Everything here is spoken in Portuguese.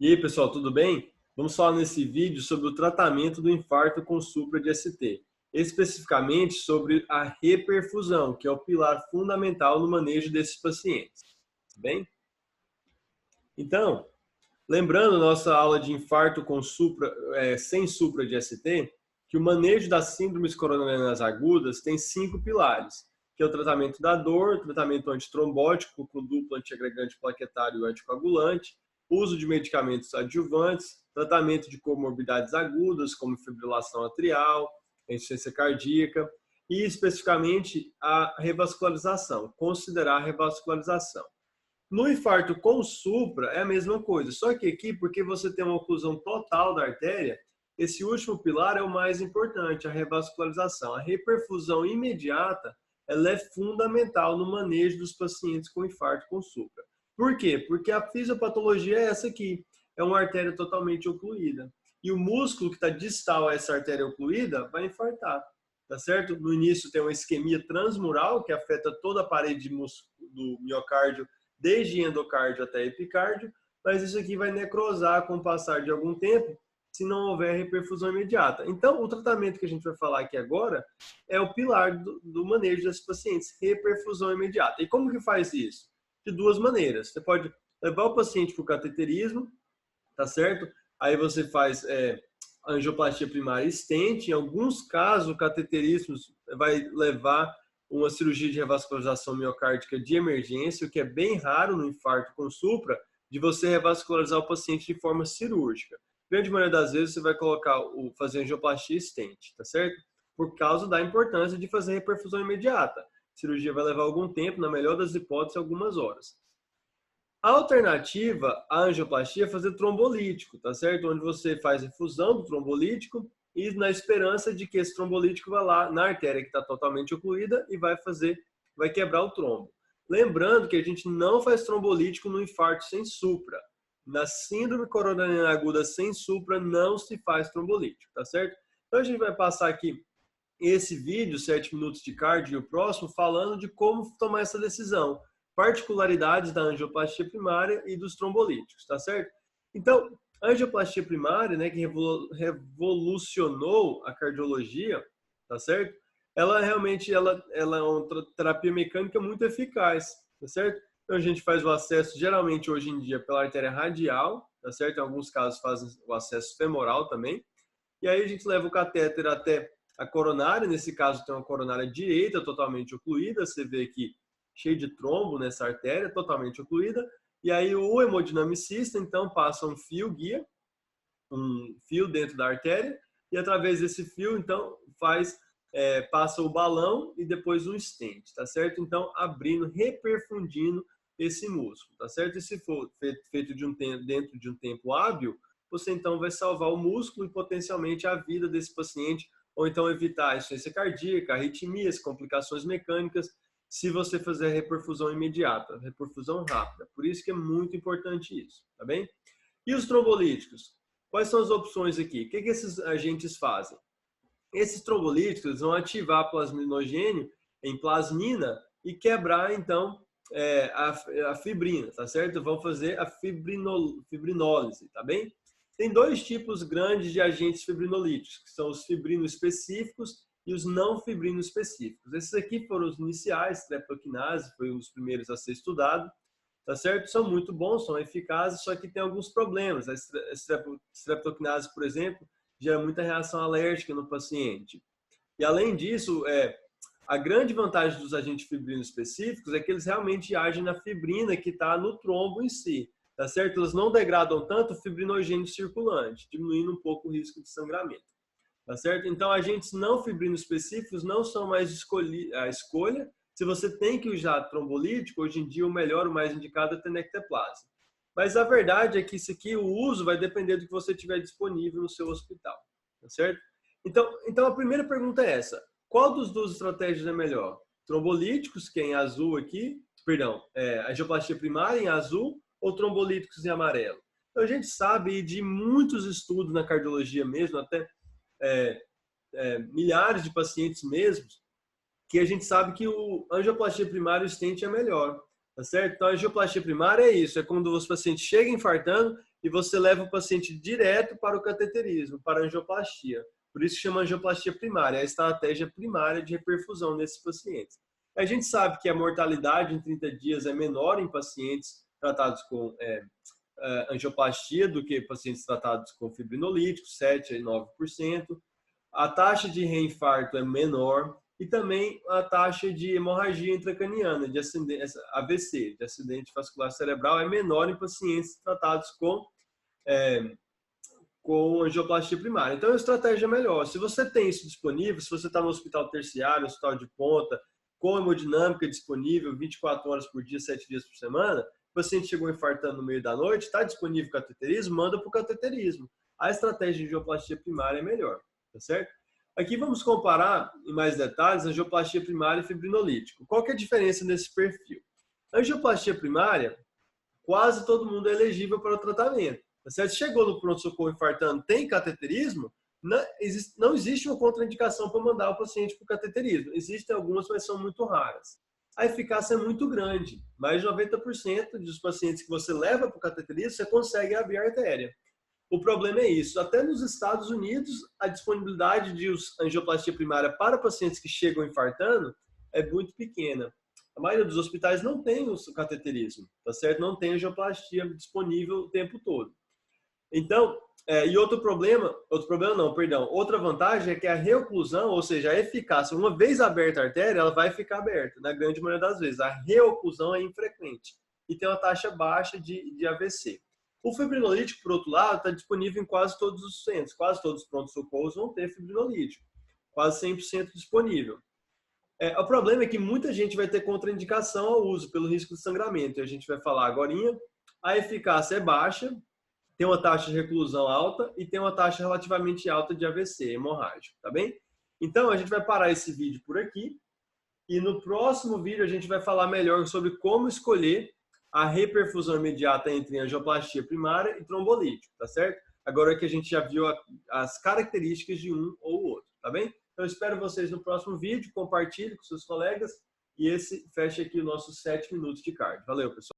E aí, pessoal, tudo bem? Vamos falar nesse vídeo sobre o tratamento do infarto com supra de ST, especificamente sobre a reperfusão, que é o pilar fundamental no manejo desses pacientes. Bem? Então, lembrando nossa aula de infarto com supra, sem supra de ST, que o manejo das síndromes coronarianas agudas tem 5 pilares, que é o tratamento da dor, tratamento antitrombótico com duplo antiagregante plaquetário e anticoagulante, uso de medicamentos adjuvantes, tratamento de comorbidades agudas, como fibrilação atrial, insuficiência cardíaca, e especificamente a revascularização, considerar a revascularização. No infarto com supra é a mesma coisa, só que aqui, porque você tem uma oclusão total da artéria, esse último pilar é o mais importante, a revascularização. A reperfusão imediata, ela é fundamental no manejo dos pacientes com infarto com supra. Por quê? Porque a fisiopatologia é essa aqui, é uma artéria totalmente ocluída. E o músculo que está distal a essa artéria ocluída vai infartar, tá certo? No início tem uma isquemia transmural, que afeta toda a parede do miocárdio, desde endocárdio até epicárdio, mas isso aqui vai necrosar com o passar de algum tempo, se não houver reperfusão imediata. Então, o tratamento que a gente vai falar aqui agora é o pilar do manejo desses pacientes, reperfusão imediata. E como que faz isso? De duas maneiras. Você pode levar o paciente para o cateterismo, tá certo? Aí você faz angioplastia primária stent. Em alguns casos, o cateterismo vai levar uma cirurgia de revascularização miocárdica de emergência, o que é bem raro no infarto com supra, de você revascularizar o paciente de forma cirúrgica. Grande maioria das vezes você vai fazer angioplastia stent, tá certo? Por causa da importância de fazer reperfusão imediata. A cirurgia vai levar algum tempo, na melhor das hipóteses, algumas horas. A alternativa à angioplastia é fazer trombolítico, tá certo? Onde você faz infusão do trombolítico e na esperança de que esse trombolítico vá lá na artéria que está totalmente ocluída e vai quebrar o trombo. Lembrando que a gente não faz trombolítico no infarto sem supra. Na síndrome coronariana aguda sem supra não se faz trombolítico, tá certo? Então a gente vai passar aqui esse vídeo, 7 minutos de cardio, e o próximo, falando de como tomar essa decisão, particularidades da angioplastia primária e dos trombolíticos, tá certo? Então, a angioplastia primária, né, que revolucionou a cardiologia, tá certo? Ela realmente é uma terapia mecânica muito eficaz, tá certo? Então a gente faz o acesso, geralmente hoje em dia, pela artéria radial, tá certo? Em alguns casos fazem o acesso femoral também. E aí a gente leva o catéter até a coronária, nesse caso tem uma coronária direita totalmente ocluída, você vê aqui cheio de trombo nessa artéria, totalmente ocluída. E aí o hemodinamicista, então, passa um fio guia, um fio dentro da artéria, e através desse fio, então, passa o balão e depois um stent, tá certo? Então, abrindo, reperfundindo esse músculo, tá certo? E se for feito dentro de um tempo hábil, você então vai salvar o músculo e potencialmente a vida desse paciente, ou então evitar a insuficiência cardíaca, arritmias, complicações mecânicas, se você fazer a reperfusão imediata, reperfusão rápida. Por isso que é muito importante isso, tá bem? E os trombolíticos? Quais são as opções aqui? O que esses agentes fazem? Esses trombolíticos vão ativar plasminogênio em plasmina e quebrar, então, a fibrina, tá certo? Vão fazer a fibrinólise, tá bem? Tem dois tipos grandes de agentes fibrinolíticos, que são os fibrinoespecíficos e os não fibrinoespecíficos. Esses aqui foram os iniciais, streptokinase foi um dos primeiros a ser estudado, tá certo? São muito bons, são eficazes, só que tem alguns problemas. A streptokinase, por exemplo, gera muita reação alérgica no paciente. E além disso, a grande vantagem dos agentes fibrinos específicos é que eles realmente agem na fibrina que está no trombo em si, tá certo? Eles não degradam tanto o fibrinogênio circulante, diminuindo um pouco o risco de sangramento, tá certo? Então, agentes não fibrinos específicos não são mais a escolha. Se você tem que usar trombolítico, hoje em dia o melhor, o mais indicado é tenecteplase. Mas a verdade é que isso aqui, o uso vai depender do que você tiver disponível no seu hospital, tá certo? Então a primeira pergunta é essa: qual dos duas estratégias é melhor? Trombolíticos, que é em azul aqui, angioplastia primária em azul, ou trombolíticos em amarelo? Então a gente sabe de muitos estudos na cardiologia mesmo, até milhares de pacientes mesmos, que a gente sabe que o angioplastia primária e o stent é melhor, tá certo? Então a angioplastia primária é isso, é quando o paciente chega infartando e você leva o paciente direto para o cateterismo, para a angioplastia. Por isso que chama angioplastia primária, a estratégia primária de reperfusão nesses pacientes. A gente sabe que a mortalidade em 30 dias é menor em pacientes tratados com angioplastia do que pacientes tratados com fibrinolíticos, 7 a 9%. A taxa de reinfarto é menor e também a taxa de hemorragia intracraniana, de AVC, de acidente vascular cerebral, é menor em pacientes tratados com angioplastia primária. Então, a estratégia é melhor. Se você tem isso disponível, se você está no hospital terciário, hospital de ponta, com hemodinâmica disponível 24 horas por dia, 7 dias por semana, o paciente chegou infartando no meio da noite, está disponível cateterismo, manda para o cateterismo. A estratégia de angioplastia primária é melhor, tá certo? Aqui vamos comparar em mais detalhes angioplastia primária e fibrinolítico. Qual que é a diferença nesse perfil? A angioplastia primária, quase todo mundo é elegível para o tratamento. Tá certo? Chegou no pronto-socorro infartando, tem cateterismo, não existe uma contraindicação para mandar o paciente para o cateterismo. Existem algumas, mas são muito raras. A eficácia é muito grande. Mais de 90% dos pacientes que você leva para o cateterismo, você consegue abrir a artéria. O problema é isso. Até nos Estados Unidos, a disponibilidade de angioplastia primária para pacientes que chegam infartando é muito pequena. A maioria dos hospitais não tem o cateterismo, tá certo? Não tem angioplastia disponível o tempo todo. Então, outra vantagem é que a reoclusão, ou seja, a eficácia, uma vez aberta a artéria, ela vai ficar aberta, na grande maioria das vezes. A reoclusão é infrequente e tem uma taxa baixa de AVC. O fibrinolítico, por outro lado, está disponível em quase todos os centros, quase todos os pronto-socorros vão ter fibrinolítico, quase 100% disponível. O problema é que muita gente vai ter contraindicação ao uso pelo risco de sangramento, e a gente vai falar agorinha. A eficácia é baixa, tem uma taxa de reclusão alta e tem uma taxa relativamente alta de AVC hemorrágico, tá bem? Então, a gente vai parar esse vídeo por aqui e no próximo vídeo a gente vai falar melhor sobre como escolher a reperfusão imediata entre angioplastia primária e trombolítico, tá certo? Agora que a gente já viu as características de um ou outro, tá bem? Então, eu espero vocês no próximo vídeo, compartilhe com seus colegas e esse fecha aqui os nossos 7 minutos de card. Valeu, pessoal!